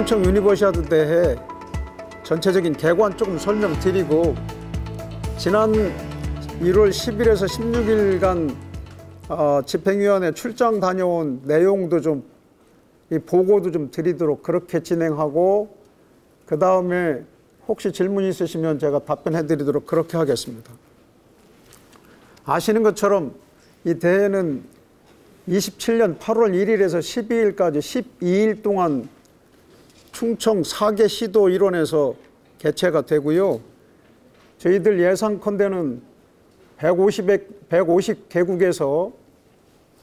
충청 유니버시아드 대회 전체적인 개관 조금 설명드리고, 지난 1월 10일에서 16일간 집행위원회 출장 다녀온 내용도 좀, 이 보고도 좀 드리도록 그렇게 진행하고, 그 다음에 혹시 질문 있으시면 제가 답변해 드리도록 그렇게 하겠습니다. 아시는 것처럼 이 대회는 27년 8월 1일에서 12일까지 12일 동안 충청 4개 시도 일원에서 개최가 되고요. 저희들 예상컨대는 150개국에서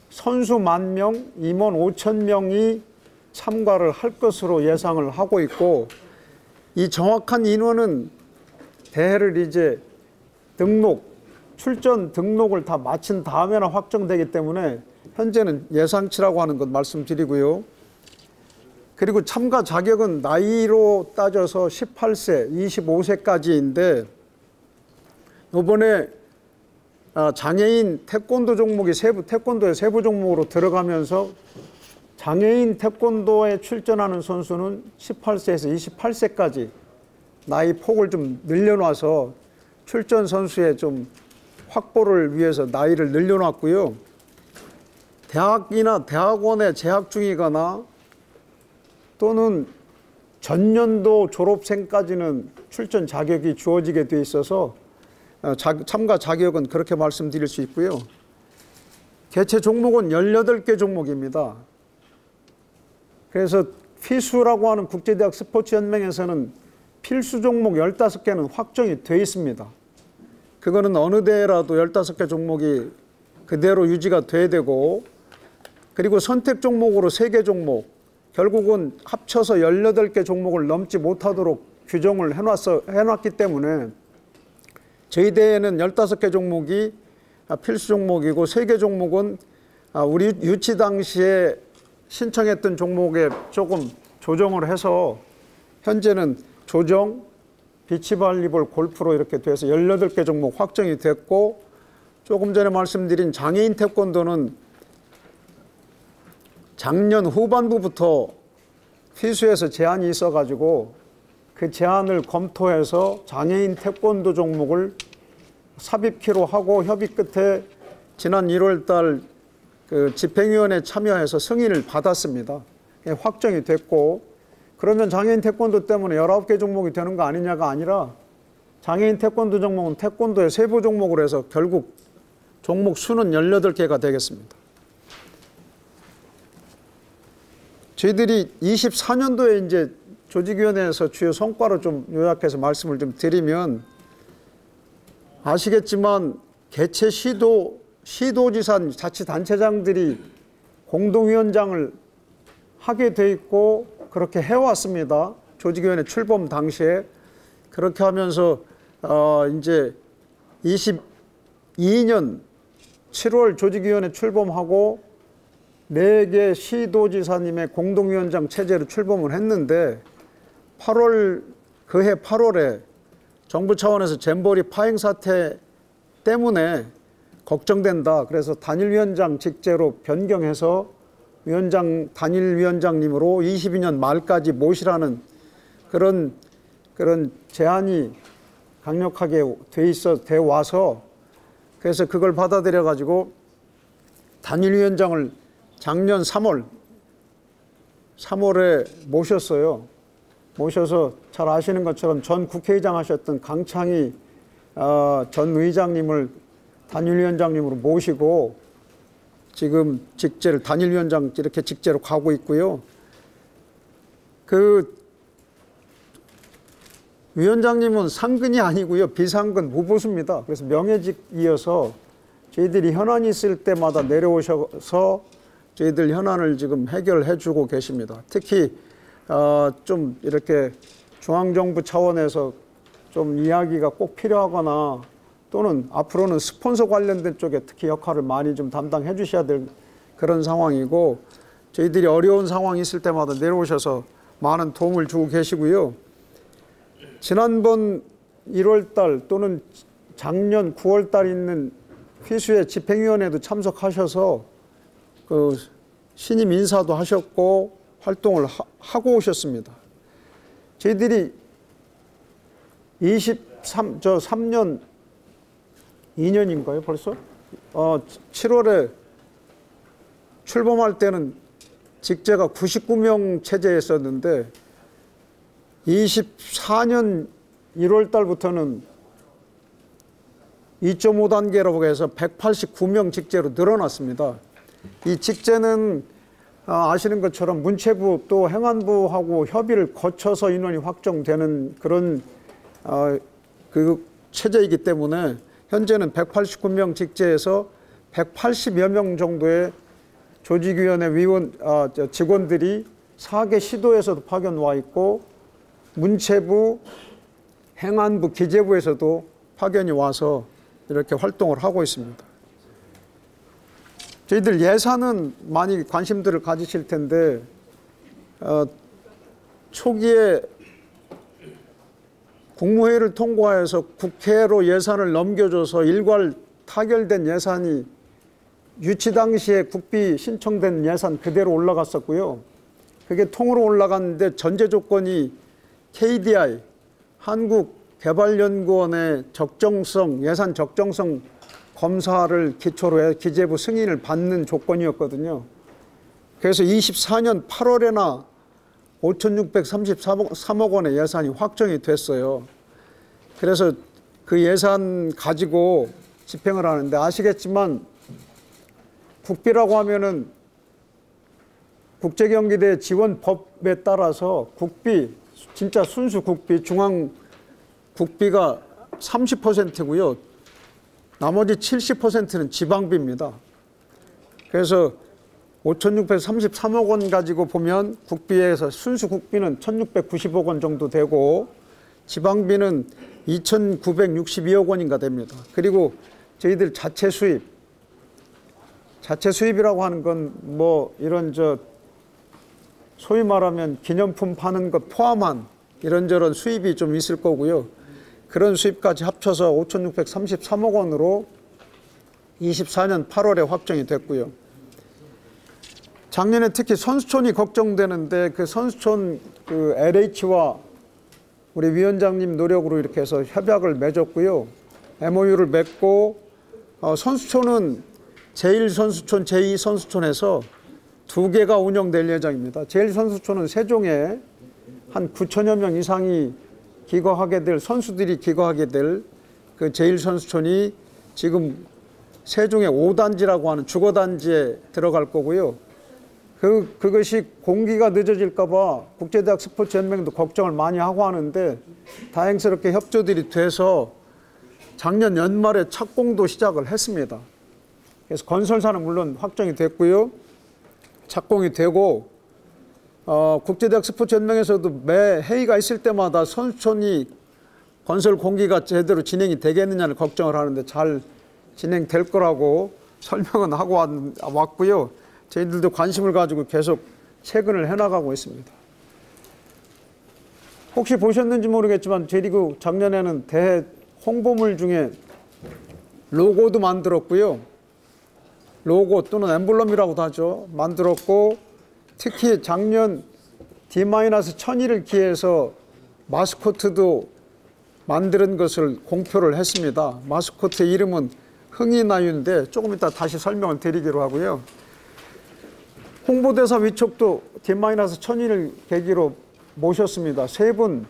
선수 10,000명, 임원 5,000명이 참가를 할 것으로 예상을 하고 있고, 이 정확한 인원은 대회를 이제 출전 등록을 다 마친 다음에나 확정되기 때문에 현재는 예상치라고 하는 것 말씀드리고요. 그리고 참가 자격은 나이로 따져서 18세, 25세까지인데, 이번에 장애인 태권도 종목이 태권도의 세부 종목으로 들어가면서 장애인 태권도에 출전하는 선수는 18세에서 28세까지 나이 폭을 좀 늘려놔서 출전 선수의 좀 확보를 위해서 나이를 늘려놨고요. 대학이나 대학원에 재학 중이거나 또는 전년도 졸업생까지는 출전 자격이 주어지게 돼 있어서 참가 자격은 그렇게 말씀드릴 수 있고요. 개최 종목은 18개 종목입니다. 그래서 FISU라고 하는 국제대학 스포츠연맹에서는 필수 종목 15개는 확정이 돼 있습니다. 그거는 어느 대회라도 15개 종목이 그대로 유지가 돼야 되고, 그리고 선택 종목으로 3개 종목, 결국은 합쳐서 18개 종목을 넘지 못하도록 규정을 해놨기 때문에 저희 대회는 15개 종목이 필수 종목이고 3개 종목은 우리 유치 당시에 신청했던 종목에 조금 조정을 해서 현재는 조정, 비치발리볼, 골프로 이렇게 돼서 18개 종목 확정이 됐고, 조금 전에 말씀드린 장애인 태권도는 작년 후반부부터 FISU에서 제안이 있어가지고 그 제안을 검토해서 장애인 태권도 종목을 삽입키로 하고 협의 끝에 지난 1월 달 그 집행위원회 참여해서 승인을 받았습니다. 확정이 됐고, 그러면 장애인 태권도 때문에 19개 종목이 되는 거 아니냐가 아니라, 장애인 태권도 종목은 태권도의 세부 종목으로 해서 결국 종목 수는 18개가 되겠습니다. 저희들이 24년도에 이제 조직위원회에서 주요 성과를 좀 요약해서 말씀을 좀 드리면, 아시겠지만 개최 시도지사 자치단체장들이 공동위원장을 하게 돼 있고 그렇게 해왔습니다. 조직위원회 출범 당시에. 그렇게 하면서 이제 22년 7월 조직위원회 출범하고 4개 시도지사님의 공동위원장 체제로 출범을 했는데, 그해 8월에 정부 차원에서 잼버리 파행 사태 때문에 걱정된다. 그래서 단일위원장 직제로 변경해서 단일위원장님으로 22년 말까지 모시라는 그런 제안이 강력하게 돼 와서, 그래서 그걸 받아들여 가지고 단일위원장을 작년 3월에 모셨어요. 모셔서 잘 아시는 것처럼 전 국회의장 하셨던 강창희 전 의장님을 단일위원장님으로 모시고 지금 직제를 단일위원장 이렇게 직제로 가고 있고요. 그 위원장님은 상근이 아니고요, 비상근 무보수입니다. 그래서 명예직이어서 저희들이 현안이 있을 때마다 내려오셔서 저희들 현안을 지금 해결해 주고 계십니다. 특히 좀 이렇게 중앙정부 차원에서 좀 이야기가 꼭 필요하거나 또는 앞으로는 스폰서 관련된 쪽에 특히 역할을 많이 좀 담당해 주셔야 될 그런 상황이고, 저희들이 어려운 상황이 있을 때마다 내려오셔서 많은 도움을 주고 계시고요. 지난번 1월 달 또는 작년 9월 달 있는 FISU의 집행위원회도 참석하셔서 그 신임 인사도 하셨고 활동을 하고 오셨습니다. 저희들이 3년, 2년인가요 벌써? 7월에 출범할 때는 직제가 99명 체제였었는데 24년 1월 달부터는 2.5단계라고 해서 189명 직제로 늘어났습니다. 이 직제는 아시는 것처럼 문체부 또 행안부하고 협의를 거쳐서 인원이 확정되는 그런 그 체제이기 때문에 현재는 189명 직제에서 180여 명 정도의 조직위원회 직원들이 4개 시도에서도 파견 와 있고 문체부, 행안부, 기재부에서도 파견이 와서 이렇게 활동을 하고 있습니다. 저희들 예산은 많이 관심들을 가지실 텐데 초기에 국무회의를 통과해서 국회로 예산을 넘겨줘서 일괄 타결된 예산이 유치 당시에 국비 신청된 예산 그대로 올라갔었고요. 그게 통으로 올라갔는데 전제 조건이 KDI, 한국개발연구원의 예산 적정성 검사를 기초로 해 기재부 승인을 받는 조건이었거든요. 그래서 24년 8월에나 5,633억 원의 예산이 확정이 됐어요. 그래서 그 예산 가지고 집행을 하는데 아시겠지만 국비라고 하면은 국제경기대 지원법에 따라서 국비, 진짜 순수 국비, 중앙 국비가 30%고요. 나머지 70%는 지방비입니다. 그래서 5,633억 원 가지고 보면 국비에서 순수 국비는 1,690억 원 정도 되고 지방비는 2,962억 원인가 됩니다. 그리고 저희들 자체 수입이라고 하는 건 뭐 이런 소위 말하면 기념품 파는 것 포함한 이런저런 수입이 좀 있을 거고요. 그런 수입까지 합쳐서 5,633억 원으로 24년 8월에 확정이 됐고요. 작년에 특히 선수촌이 걱정되는데 그 선수촌 그 LH와 우리 위원장님 노력으로 이렇게 해서 협약을 맺었고요. MOU를 맺고 선수촌은 제1선수촌, 제2선수촌에서 2개가 운영될 예정입니다. 제1선수촌은 세종에 한 9천여 명 이상이 기거하게 될 선수들이 기거하게 될 그 제1선수촌이 지금 세종의 5단지라고 하는 주거단지에 들어갈 거고요. 그것이 공기가 늦어질까 봐 국제대학 스포츠연맹도 걱정을 많이 하고 하는데 다행스럽게 협조들이 돼서 작년 연말에 착공도 시작을 했습니다. 그래서 건설사는 물론 확정이 됐고요. 착공이 되고 국제대학 스포츠연맹에서도 매 회의가 있을 때마다 선수촌이 건설 공기가 제대로 진행이 되겠느냐를 걱정을 하는데 잘 진행될 거라고 설명은 하고 왔고요. 저희들도 관심을 가지고 계속 체근을 해나가고 있습니다. 혹시 보셨는지 모르겠지만 J리그 작년에는 대회 홍보물 중에 로고도 만들었고요. 로고 또는 엠블럼이라고도 하죠. 만들었고 특히 작년 D-1000일을 기해서 마스코트도 만드는 것을 공표를 했습니다. 마스코트의 이름은 흥이나유인데 조금 이따 다시 설명을 드리기로 하고요. 홍보대사 위촉도 D-1000일을 계기로 모셨습니다. 3분.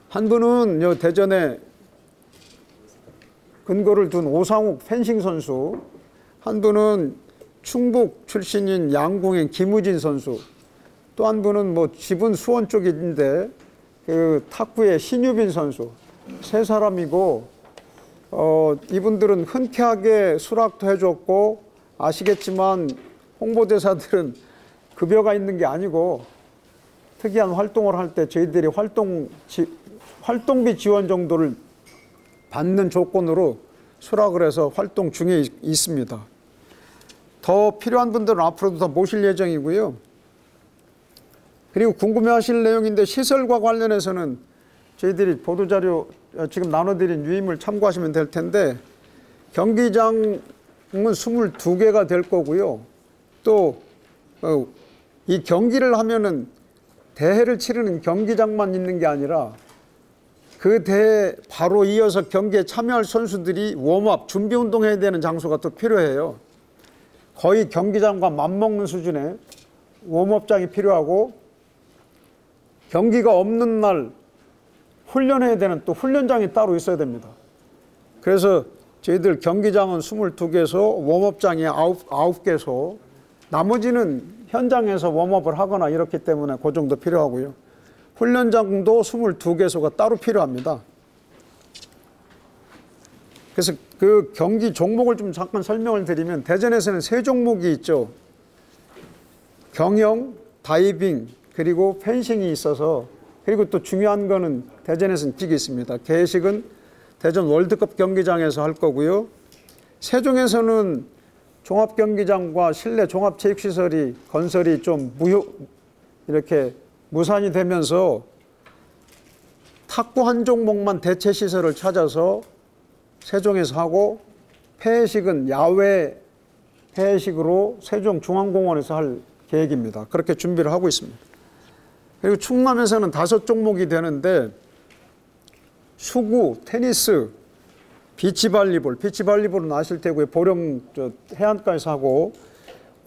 한 분은 대전에 근거를 둔 오상욱 펜싱 선수, 한 분은 충북 출신인 양궁의 김우진 선수, 또 한 분은 집은 수원 쪽인데 그 탁구의 신유빈 선수, 3사람이고 이분들은 흔쾌하게 수락도 해줬고 아시겠지만 홍보대사들은 급여가 있는 게 아니고 특이한 활동을 할 때 저희들이 활동비 지원 정도를 받는 조건으로 수락을 해서 활동 중에 있습니다. 더 필요한 분들은 앞으로도 더 모실 예정이고요. 그리고 궁금해하실 내용인데 시설과 관련해서는 저희들이 보도자료 지금 나눠드린 유임을 참고하시면 될 텐데 경기장은 22개가 될 거고요. 또 이 경기를 하면은 대회를 치르는 경기장만 있는 게 아니라 그 대회 바로 이어서 경기에 참여할 선수들이 웜업, 준비 운동해야 되는 장소가 또 필요해요. 거의 경기장과 맞먹는 수준의 웜업장이 필요하고, 경기가 없는 날 훈련해야 되는 또 훈련장이 따로 있어야 됩니다. 그래서 저희들 경기장은 22개소, 웜업장이 9개소, 나머지는 현장에서 웜업을 하거나 이렇기 때문에 그 정도 필요하고요. 훈련장도 22개소가 따로 필요합니다. 그래서 그 경기 종목을 좀 잠깐 설명을 드리면, 대전에서는 3종목이 있죠. 경영, 다이빙, 그리고 펜싱이 있어서, 그리고 또 중요한 거는 대전에서는 기기 있습니다. 개식은 대전 월드컵 경기장에서 할 거고요. 세종에서는 종합경기장과 실내 종합체육시설이 건설이 좀 이렇게 무산이 되면서 탁구 한 종목만 대체 시설을 찾아서 세종에서 하고, 폐회식은 야외 폐회식으로 세종중앙공원에서 할 계획입니다. 그렇게 준비를 하고 있습니다. 그리고 충남에서는 5종목이 되는데, 수구, 테니스, 비치발리볼, 비치발리볼은 아실 테고요. 보령 해안가에서 하고,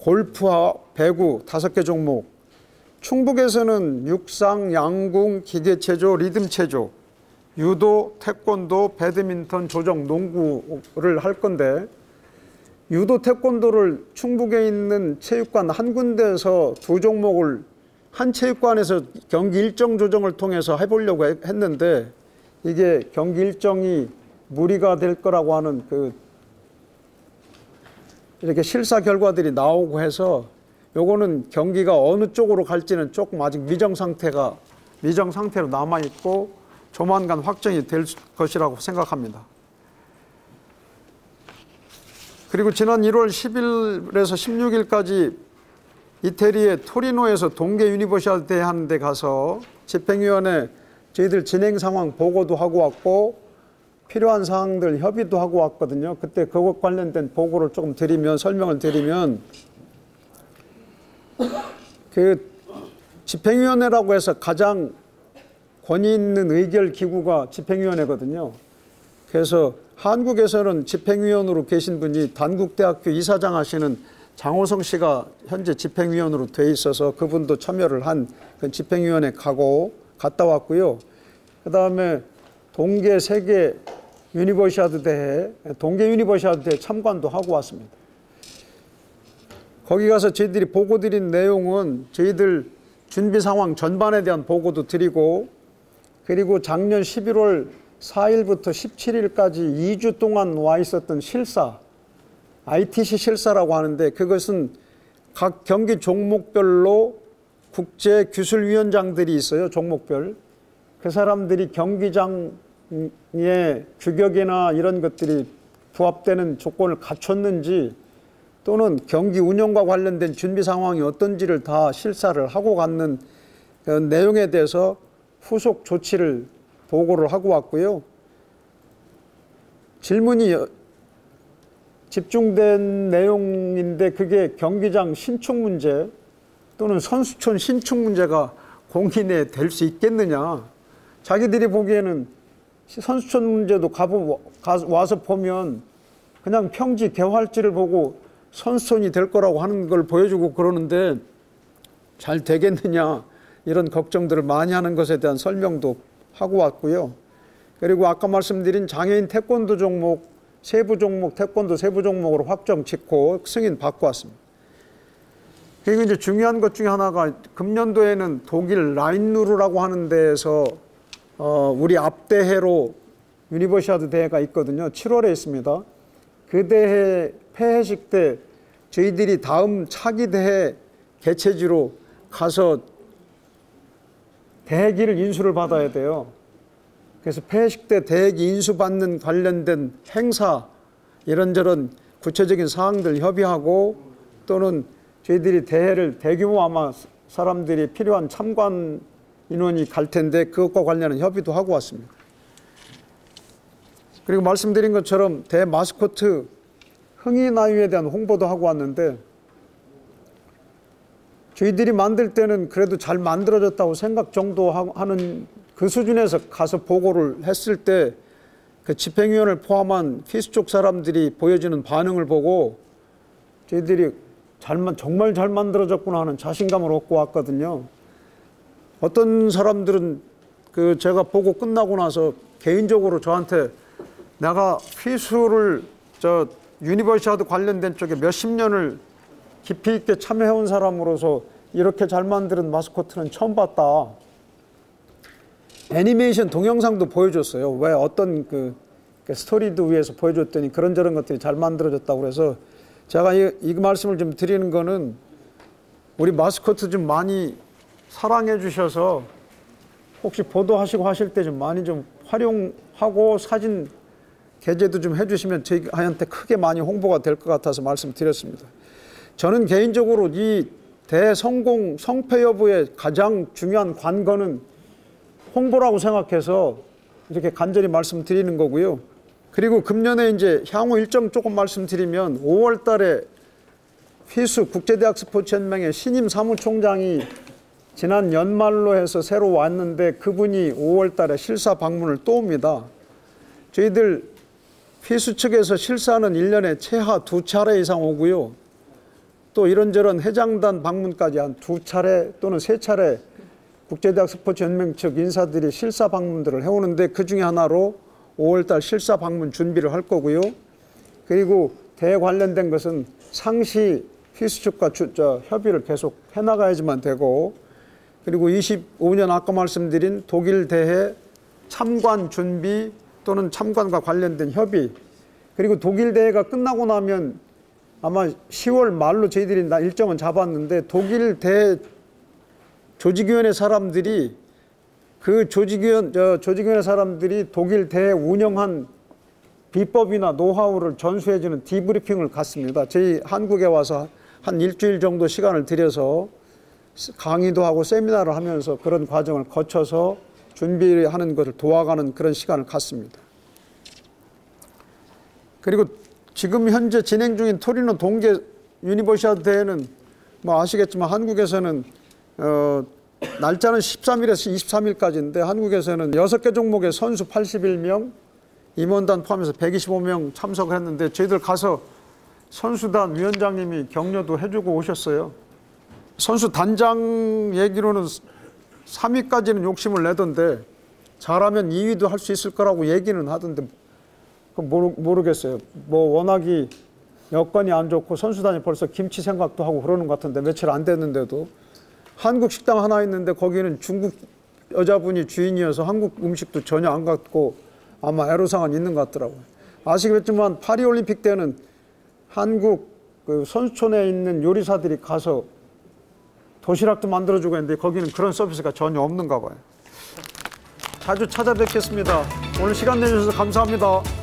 골프와 배구 5개 종목, 충북에서는 육상, 양궁, 기계체조, 리듬체조, 유도, 태권도, 배드민턴, 조정, 농구를 할 건데, 유도, 태권도를 충북에 있는 체육관 한 군데에서 2종목을 한 체육관에서 경기 일정 조정을 통해서 해보려고 했는데, 이게 경기 일정이 무리가 될 거라고 하는 이렇게 실사 결과들이 나오고 해서, 요거는 경기가 어느 쪽으로 갈지는 조금 아직 미정 상태로 남아있고 조만간 확정이 될 것이라고 생각합니다. 그리고 지난 1월 10일에서 16일까지 이태리의 토리노에서 동계 유니버시아드 대회 하는 데 가서 집행위원회 저희들 진행 상황 보고도 하고 왔고, 필요한 사항들 협의도 하고 왔거든요. 그때 그것 관련된 보고를 조금 설명을 드리면, 그 집행위원회라고 해서 가장 권위 있는 의결 기구가 집행위원회거든요. 그래서 한국에서는 집행위원으로 계신 분이 단국대학교 이사장 하시는 장호성 씨가 현재 집행위원으로 돼 있어서 그분도 참여를 한 그 집행위원회 갔다 왔고요. 그 다음에 동계 세계 유니버시아드 대회, 동계 유니버시아드 대회 참관도 하고 왔습니다. 거기 가서 저희들이 보고 드린 내용은 저희들 준비 상황 전반에 대한 보고도 드리고, 그리고 작년 11월 4일부터 17일까지 2주 동안 와 있었던 실사, ITC 실사라고 하는데, 그것은 각 경기 종목별로 국제 기술위원장들이 있어요. 종목별. 그 사람들이 경기장의 규격이나 이런 것들이 부합되는 조건을 갖췄는지, 또는 경기 운영과 관련된 준비 상황이 어떤지를 다 실사를 하고 갔는 내용에 대해서 후속 조치를 보고를 하고 왔고요. 질문이 집중된 내용인데, 그게 경기장 신축 문제 또는 선수촌 신축 문제가 공기 내에 될 수 있겠느냐. 자기들이 보기에는 선수촌 문제도 와서 보면 그냥 평지 개활지를 보고 선수촌이 될 거라고 하는 걸 보여주고 그러는데, 잘 되겠느냐, 이런 걱정들을 많이 하는 것에 대한 설명도 하고 왔고요. 그리고 아까 말씀드린 장애인 태권도 종목, 세부 종목, 태권도 세부 종목으로 확정 짓고 승인 받고 왔습니다. 그리고 이제 중요한 것 중에 하나가, 금년도에는 독일 라인누르라고 하는 데에서 우리 앞대회로 유니버시아드 대회가 있거든요. 7월에 있습니다. 그 대회 폐회식 때 저희들이 다음 차기 대회 개최지로 가서 대회기를 인수를 받아야 돼요. 그래서 폐회식 때 대회기 인수받는 관련된 행사, 이런저런 구체적인 사항들 협의하고, 또는 저희들이 대회를 대규모 아마 사람들이 필요한 참관 인원이 갈 텐데 그것과 관련한 협의도 하고 왔습니다. 그리고 말씀드린 것처럼 대 마스코트 흥이나유에 대한 홍보도 하고 왔는데, 저희들이 만들 때는 그래도 잘 만들어졌다고 생각 정도 하는 그 수준에서 가서 보고를 했을 때 그 집행위원을 포함한 피수 쪽 사람들이 보여주는 반응을 보고 저희들이 정말 잘 만들어졌구나 하는 자신감을 얻고 왔거든요. 어떤 사람들은 그 제가 보고 끝나고 나서 개인적으로 저한테 내가 피수를 유니버시아드 관련된 쪽에 몇십 년을 깊이 있게 참여해온 사람으로서 이렇게 잘 만드는 마스코트는 처음 봤다. 애니메이션 동영상도 보여줬어요. 왜 어떤 그 스토리도 위해서 보여줬더니 그런저런 것들이 잘 만들어졌다고 그래서 제가 이 말씀을 좀 드리는 거는 우리 마스코트 좀 많이 사랑해 주셔서 혹시 보도하시고 하실 때 좀 많이 좀 활용하고 사진 게재도 좀 해주시면 저희한테 크게 많이 홍보가 될 것 같아서 말씀드렸습니다. 저는 개인적으로 이 대성공 성패 여부의 가장 중요한 관건은 홍보라고 생각해서 이렇게 간절히 말씀드리는 거고요. 그리고 금년에 이제 향후 일정 조금 말씀드리면 5월 달에 피수 국제대학 스포츠연맹의 신임 사무총장이 지난 연말로 해서 새로 왔는데 그분이 5월 달에 실사 방문을 또 옵니다. 저희들 피수 측에서 실사는 1년에 최하 2차례 이상 오고요. 또 이런저런 회장단 방문까지 한 2차례 또는 3차례 국제대학 스포츠연맹 측 인사들이 실사 방문들을 해오는데 그중에 하나로 5월달 실사 방문 준비를 할 거고요. 그리고 대회 관련된 것은 상시 피수 측과 협의를 계속 해나가야지만 되고 그리고 25년 아까 말씀드린 독일 대회 참관 준비 또는 참관과 관련된 협의 그리고 독일 대회가 끝나고 나면 아마 10월 말로 저희들이 일정은 잡았는데 독일 대회 조직위원회 사람들이 그 조직위원회 사람들이 독일 대회 운영한 비법이나 노하우를 전수해주는 디브리핑을 갖습니다. 저희 한국에 와서 한 일주일 정도 시간을 들여서 강의도 하고 세미나를 하면서 그런 과정을 거쳐서 준비하는 것을 도와가는 그런 시간을 갖습니다. 그리고 지금 현재 진행 중인 토리노 동계 유니버시아드 대회는 뭐 아시겠지만 한국에서는 날짜는 13일에서 23일까지인데 한국에서는 6개 종목의 선수 81명, 임원단 포함해서 125명 참석을 했는데 저희들 가서 선수단 위원장님이 격려도 해주고 오셨어요. 선수 단장 얘기로는 3위까지는 욕심을 내던데 잘하면 2위도 할 수 있을 거라고 얘기는 하던데 모르겠어요. 뭐 워낙이 여건이 안 좋고 선수단이 벌써 김치 생각도 하고 그러는 것 같은데 며칠 안 됐는데도 한국 식당 하나 있는데 거기는 중국 여자분이 주인이어서 한국 음식도 전혀 안 갖고 아마 애로사항은 있는 것 같더라고요. 아시겠지만 파리올림픽 때는 한국 그 선수촌에 있는 요리사들이 가서 도시락도 만들어주고 했는데 거기는 그런 서비스가 전혀 없는가 봐요. 자주 찾아뵙겠습니다. 오늘 시간 내주셔서 감사합니다.